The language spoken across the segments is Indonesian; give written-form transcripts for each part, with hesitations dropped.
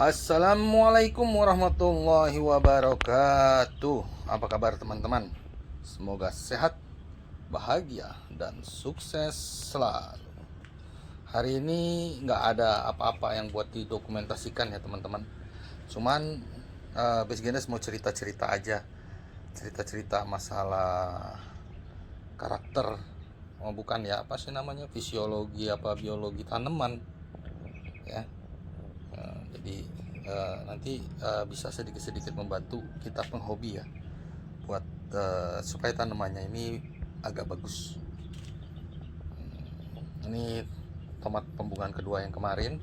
Assalamualaikum warahmatullahi wabarakatuh. Apa kabar teman-teman? Semoga sehat, bahagia, dan sukses selalu. Hari ini nggak ada apa-apa yang buat didokumentasikan ya teman-teman. Cuman Base Gendes mau cerita-cerita aja. Cerita-cerita masalah karakter. Oh bukan ya, apa sih namanya? Fisiologi apa biologi tanaman ya. Jadi nanti bisa sedikit-sedikit membantu kita penghobi ya buat supaya tanamannya ini agak bagus. Ini tomat pembungaan kedua yang kemarin,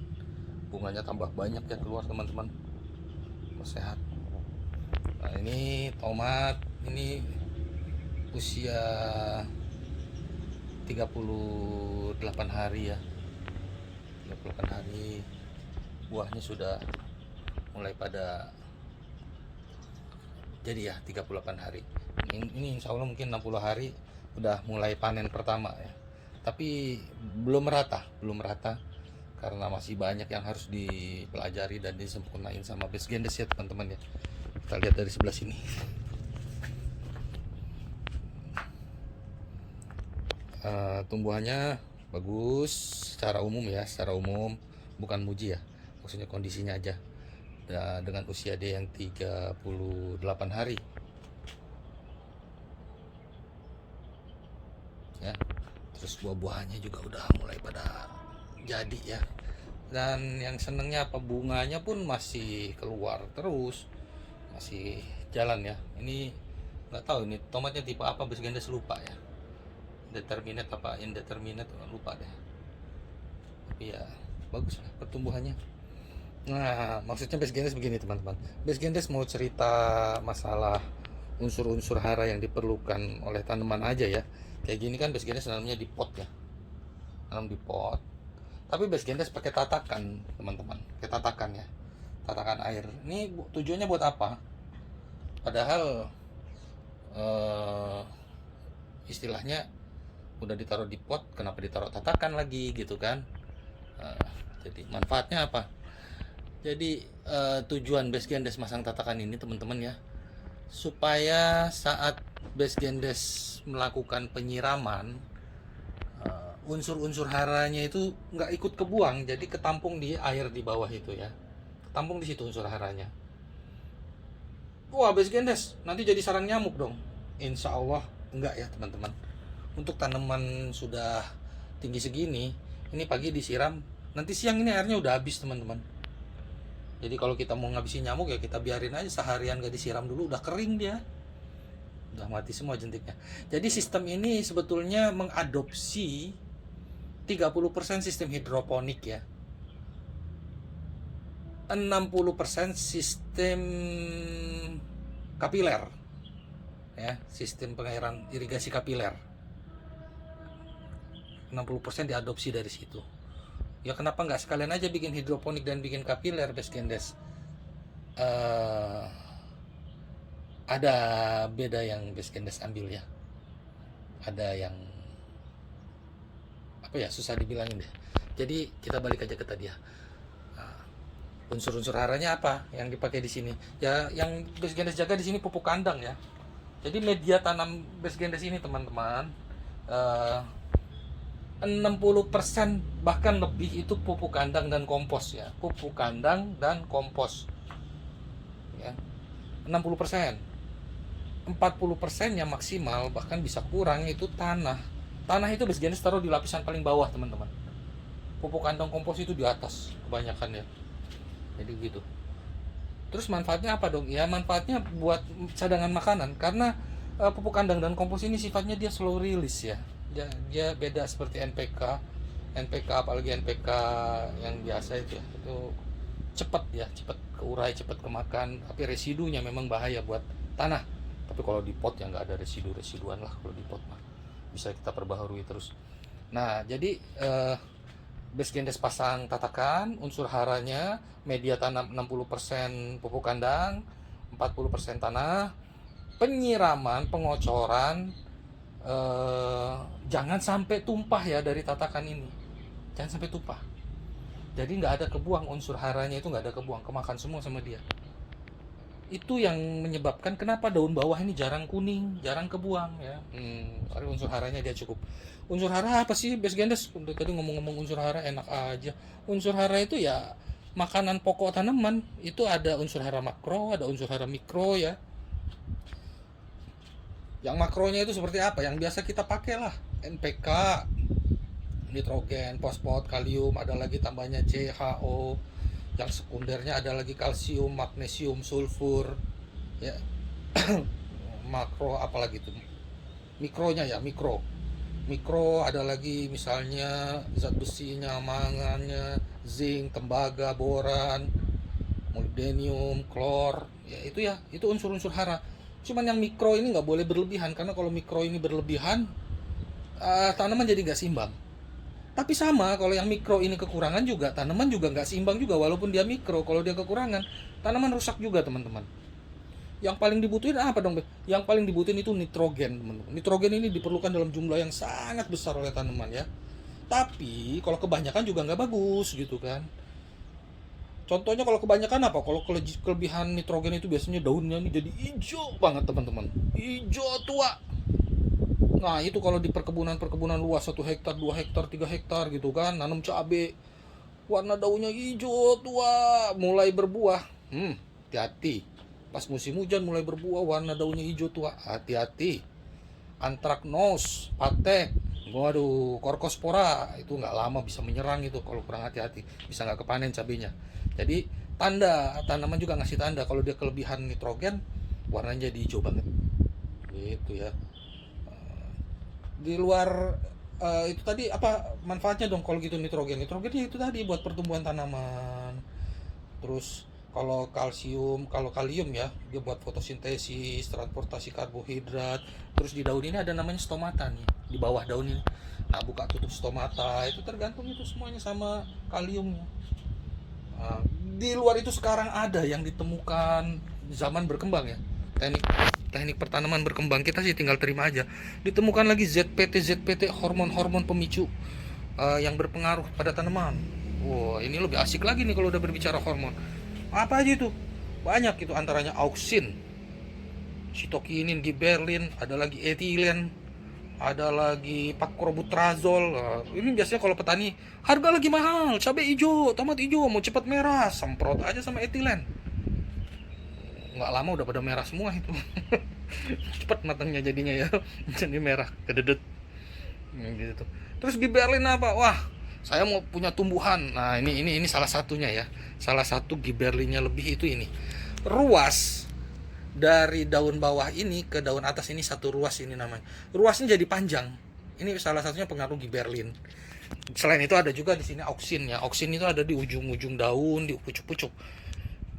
bunganya tambah banyak ya keluar teman-teman, sehat. Nah ini tomat ini usia 38 hari ya, 38 hari buahnya sudah mulai pada jadi ya 38 hari. Ini insya Allah mungkin 60 hari udah mulai panen pertama ya. Tapi belum merata karena masih banyak yang harus dipelajari dan disempurnain sama Base Gendes ya teman-teman ya. Kita lihat dari sebelah sini. Tumbuhannya bagus secara umum ya, secara umum, bukan muji ya, maksudnya kondisinya aja. Dengan usia dia yang 38 hari ya. Terus buah-buahannya juga udah mulai pada jadi ya. Dan yang senengnya apa, bunganya pun masih keluar terus, masih jalan ya. Ini nggak tahu ini tomatnya tipe apa, Base Gendes lupa ya, determinate apa indeterminate lupa deh, tapi ya bagus lah pertumbuhannya. Nah maksudnya Base Gendes begini teman-teman, Base Gendes mau cerita masalah unsur-unsur hara yang diperlukan oleh tanaman aja ya. Kayak gini kan Base Gendes nanamnya di pot ya, nanam di pot, tapi Base Gendes pakai tatakan teman-teman, pakai tatakan ya, tatakan air. Ini tujuannya buat apa? Padahal istilahnya udah ditaruh di pot, kenapa ditaruh tatakan lagi gitu kan. Jadi manfaatnya apa? Jadi tujuan Base Gendes masang tatakan ini teman-teman ya, supaya saat Base Gendes melakukan penyiraman, unsur-unsur haranya itu nggak ikut kebuang, jadi ketampung di air di bawah itu ya, ketampung di situ unsur haranya. Wah Base Gendes nanti jadi sarang nyamuk dong? Insya Allah enggak ya teman-teman. Untuk tanaman sudah tinggi segini, ini pagi disiram, nanti siang ini airnya udah habis teman-teman. Jadi kalau kita mau ngabisin nyamuk ya kita biarin aja seharian gak disiram dulu, udah kering dia, udah mati semua jentiknya. Jadi sistem ini sebetulnya mengadopsi 30% sistem hidroponik ya, 60% sistem kapiler ya, sistem pengairan irigasi kapiler. 60% diadopsi dari situ. Ya kenapa nggak sekalian aja bikin hidroponik dan bikin kapiler Base Gendes? Ada beda yang Base Gendes ambil ya. Ada yang apa ya, susah dibilangin deh. Jadi kita balik aja ke tadi ya. Unsur-unsur haranya apa yang dipakai di sini? Ya yang Base Gendes jaga di sini pupuk kandang ya. Jadi media tanam Base Gendes ini teman-teman, 60% bahkan lebih itu pupuk kandang dan kompos ya, pupuk kandang dan kompos ya. 60%, 40% yang maksimal bahkan bisa kurang itu tanah. Tanah itu Base Gendes taruh di lapisan paling bawah teman-teman, pupuk kandang kompos itu di atas kebanyakan ya. Jadi gitu. Terus manfaatnya apa dong? Ya manfaatnya buat cadangan makanan, karena pupuk kandang dan kompos ini sifatnya dia slow release ya. Dia beda seperti NPK apalagi NPK yang biasa itu ya, itu cepat ya, cepat keurai, cepat kemakan, tapi residunya memang bahaya buat tanah. Tapi kalau di pot ya nggak ada residuan lah, kalau di pot mah bisa kita perbaharui terus. Nah jadi Base Gendes pasang tatakan, unsur haranya media tanam 60% pupuk kandang, 40% tanah, penyiraman, pengocoran, jangan sampai tumpah ya dari tatakan ini, jangan sampai tumpah. Jadi nggak ada kebuang, unsur haranya itu nggak ada kebuang, kemakan semua sama dia. Itu yang menyebabkan kenapa daun bawah ini jarang kuning, jarang kebuang ya. Karena unsur haranya dia cukup. Unsur hara apa sih, Best Gendes? Tadi ngomong-ngomong unsur hara enak aja. Unsur hara itu ya makanan pokok tanaman. Itu ada unsur hara makro, ada unsur hara mikro ya. Yang makronya itu seperti apa? Yang biasa kita pakai lah, NPK, nitrogen, fosfat, kalium, ada lagi tambahnya CHO. Yang sekundernya ada lagi kalsium, magnesium, sulfur, ya. Makro apalagi itu? Mikronya ya, mikro ada lagi misalnya zat besinya, mangannya, zinc, tembaga, boran, molybdenum, klor, ya itu unsur-unsur hara. Cuman yang mikro ini nggak boleh berlebihan, karena kalau mikro ini berlebihan tanaman jadi nggak seimbang. Tapi sama, kalau yang mikro ini kekurangan juga, tanaman juga nggak seimbang juga, walaupun dia mikro. Kalau dia kekurangan, tanaman rusak juga, teman-teman. Yang paling dibutuhin apa dong? Yang paling dibutuhin itu nitrogen, teman-teman. Nitrogen ini diperlukan dalam jumlah yang sangat besar oleh tanaman ya. Tapi kalau kebanyakan juga nggak bagus gitu kan. Contohnya kalau kebanyakan apa? Kalau kelebihan nitrogen itu biasanya daunnya ini jadi hijau banget, teman-teman. Hijau tua. Nah itu kalau di perkebunan luas 1 hektar, 2 hektar, 3 hektar gitu kan, nanam cabai, warna daunnya hijau tua, mulai berbuah, hati-hati. Pas musim hujan mulai berbuah, warna daunnya hijau tua, hati-hati. Antraknose, patek, waduh, korkospora, itu nggak lama bisa menyerang itu kalau kurang hati-hati, bisa nggak kepanen cabainya. Jadi tanaman juga ngasih tanda kalau dia kelebihan nitrogen, warnanya jadi hijau banget, gitu ya. Di luar itu tadi apa manfaatnya dong kalau gitu nitrogennya itu tadi buat pertumbuhan tanaman. Terus kalau kalium ya dia buat fotosintesis, transportasi karbohidrat. Terus di daun ini ada namanya stomata nih, di bawah daun ini. Nah buka tutup stomata itu tergantung itu semuanya sama kaliumnya. Nah, di luar itu sekarang ada yang ditemukan zaman berkembang ya, teknik pertanaman berkembang, kita sih tinggal terima aja. Ditemukan lagi ZPT hormon-hormon pemicu yang berpengaruh pada tanaman. Wow, ini lebih asik lagi nih kalau udah berbicara hormon. Apa aja itu? Banyak itu, antaranya auksin, sitokinin, giberlin, ada lagi etilen, ada lagi pakrobutrazol. Ini biasanya kalau petani harga lagi mahal, cabai hijau, tomat hijau, mau cepat merah, semprot aja sama etilen. Nggak lama udah pada merah semua itu. Cepat matangnya jadinya ya, jadi merah kededet gitu. Terus giberlin apa? Wah, saya mau punya tumbuhan. Nah ini salah satunya ya, salah satu giberlinnya lebih itu ini, ruas dari daun bawah ini ke daun atas ini satu ruas, ini namanya ruasnya jadi panjang. Ini salah satunya pengaruh giberlin. Selain itu ada juga di sini auksin ya. Auksin itu ada di ujung-ujung daun, di pucuk-pucuk.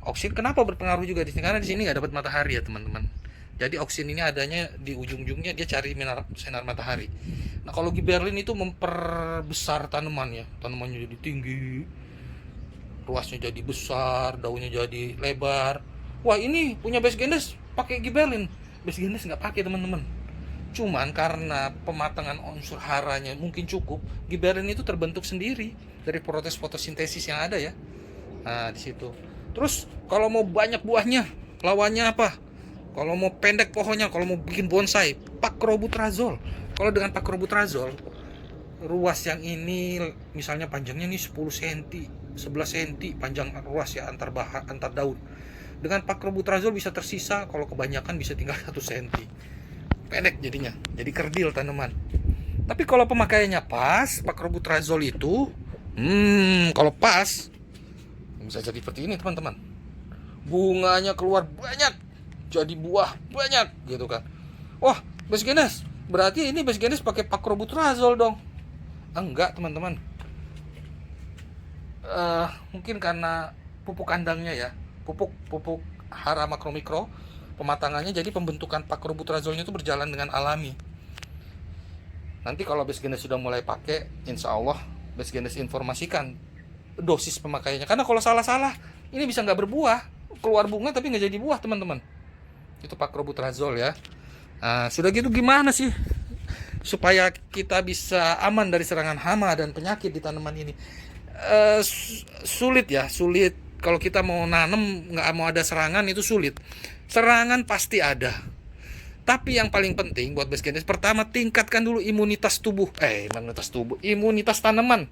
Auksin kenapa berpengaruh juga di sini? Karena di sini nggak dapat matahari ya teman-teman. Jadi auksin ini adanya di ujung-ujungnya, dia cari sinar matahari. Nah kalau giberlin itu memperbesar tanaman ya, tanamannya jadi tinggi, ruasnya jadi besar, daunnya jadi lebar. Wah ini punya Best Gendes pakai giberlin, Best Gendes nggak pakai teman-teman. Cuman karena pematangan unsur haranya mungkin cukup, giberlin itu terbentuk sendiri dari proses fotosintesis yang ada ya. Nah di situ. Terus kalau mau banyak buahnya, lawannya apa? Kalau mau pendek pohonnya, kalau mau bikin bonsai, pakrobutrazol. Kalau dengan pakrobutrazol, ruas yang ini misalnya panjangnya nih 10 cm, 11 cm panjang ruas ya antar daun. Dengan pakrobutrazol bisa tersisa, kalau kebanyakan bisa tinggal 1 cm. Pendek jadinya, jadi kerdil tanaman. Tapi kalau pemakaiannya pas, pakrobutrazol itu kalau pas bisa jadi seperti ini teman-teman. Bunganya keluar banyak, jadi buah banyak gitu kan. Wah, Best Gendes, berarti ini Best Gendes pakai pakrobutrazol dong. Enggak teman-teman, mungkin karena pupuk kandangnya ya, pupuk hara makro mikro, pematangannya, jadi pembentukan pakrobutrazolnya itu berjalan dengan alami. Nanti kalau Best Gendes sudah mulai pakai, insya Allah Best Gendes informasikan dosis pemakaiannya. Karena kalau salah-salah ini bisa nggak berbuah, keluar bunga tapi nggak jadi buah teman-teman. Itu pakrobutrazol ya. Nah, sudah gitu gimana sih supaya kita bisa aman dari serangan hama dan penyakit di tanaman ini? sulit ya, sulit kalau kita mau nanam, nggak mau ada serangan itu sulit. Serangan pasti ada, tapi yang paling penting buat base geners, pertama tingkatkan dulu imunitas tanaman.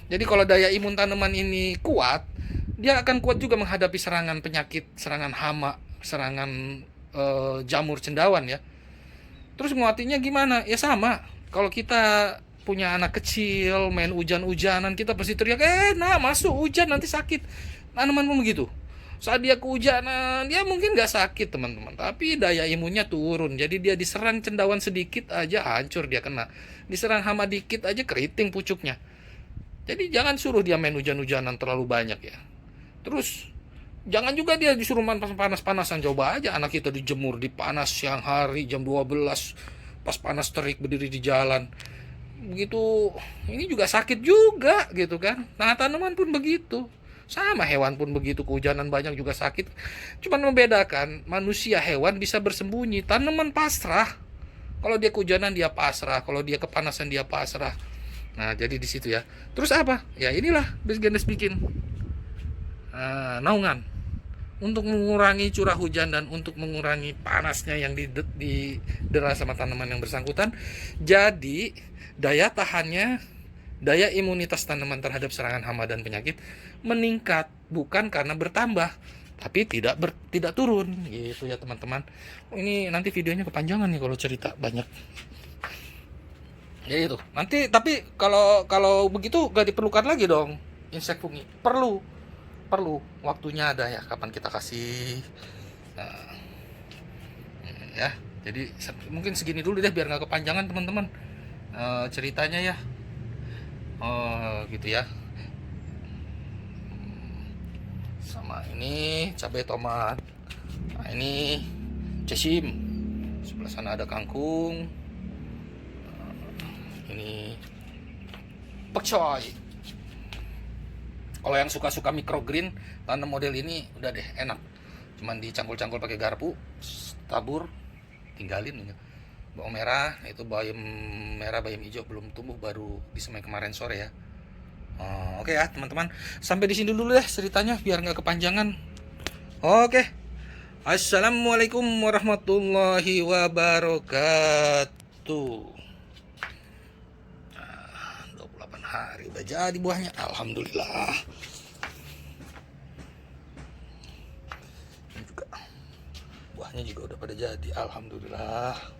Jadi kalau daya imun tanaman ini kuat, dia akan kuat juga menghadapi serangan penyakit, serangan hama, serangan jamur cendawan ya. Terus nguatinnya gimana? Ya sama. Kalau kita punya anak kecil, main hujan-hujanan, kita pasti teriak, masuk hujan nanti sakit. Tanaman pun begitu. Saat dia kehujanan, dia mungkin nggak sakit teman-teman, tapi daya imunnya turun. Jadi dia diserang cendawan sedikit aja hancur dia kena. Diserang hama dikit aja keriting pucuknya. Jadi jangan suruh dia main hujan-hujanan terlalu banyak ya. Terus jangan juga dia disuruh panas-panasan. Coba aja anak kita dijemur di panas siang hari jam 12, pas panas terik berdiri di jalan. Begitu ini juga sakit juga gitu kan. Nah, tanaman pun begitu. Sama hewan pun begitu, kehujanan banyak juga sakit. Cuman membedakan manusia, hewan bisa bersembunyi, tanaman pasrah. Kalau dia kehujanan dia pasrah, kalau dia kepanasan dia pasrah. Nah, jadi di situ ya. Terus apa? Ya inilah base geners bikin naungan untuk mengurangi curah hujan dan untuk mengurangi panasnya yang didera sama tanaman yang bersangkutan. Jadi daya tahannya, daya imunitas tanaman terhadap serangan hama dan penyakit meningkat, bukan karena bertambah tapi tidak turun gitu ya teman-teman. Ini nanti videonya kepanjangan nih kalau cerita banyak. Ya itu. Nanti tapi kalau begitu gak diperlukan lagi dong insek fungi. Perlu waktunya ada ya, kapan kita kasih. Nah, ya. Jadi mungkin segini dulu deh biar nggak kepanjangan teman-teman ceritanya ya. Gitu ya. Sama ini cabai tomat. Nah, ini cesim. Sebelah sana ada kangkung. Ini pekcoy. Kalau yang suka-suka microgreen, tanam model ini udah deh enak. Cuman dicangkul-cangkul pakai garpu, tabur, tinggalin. Bawang merah, itu bayam merah, bayam hijau belum tumbuh, baru disemai kemarin sore ya. Oke ya teman-teman, sampai di sini dulu deh ceritanya biar nggak kepanjangan. Oke, assalamualaikum warahmatullahi wabarakatuh. 28 hari udah jadi buahnya, alhamdulillah. Ini juga buahnya juga udah pada jadi, alhamdulillah.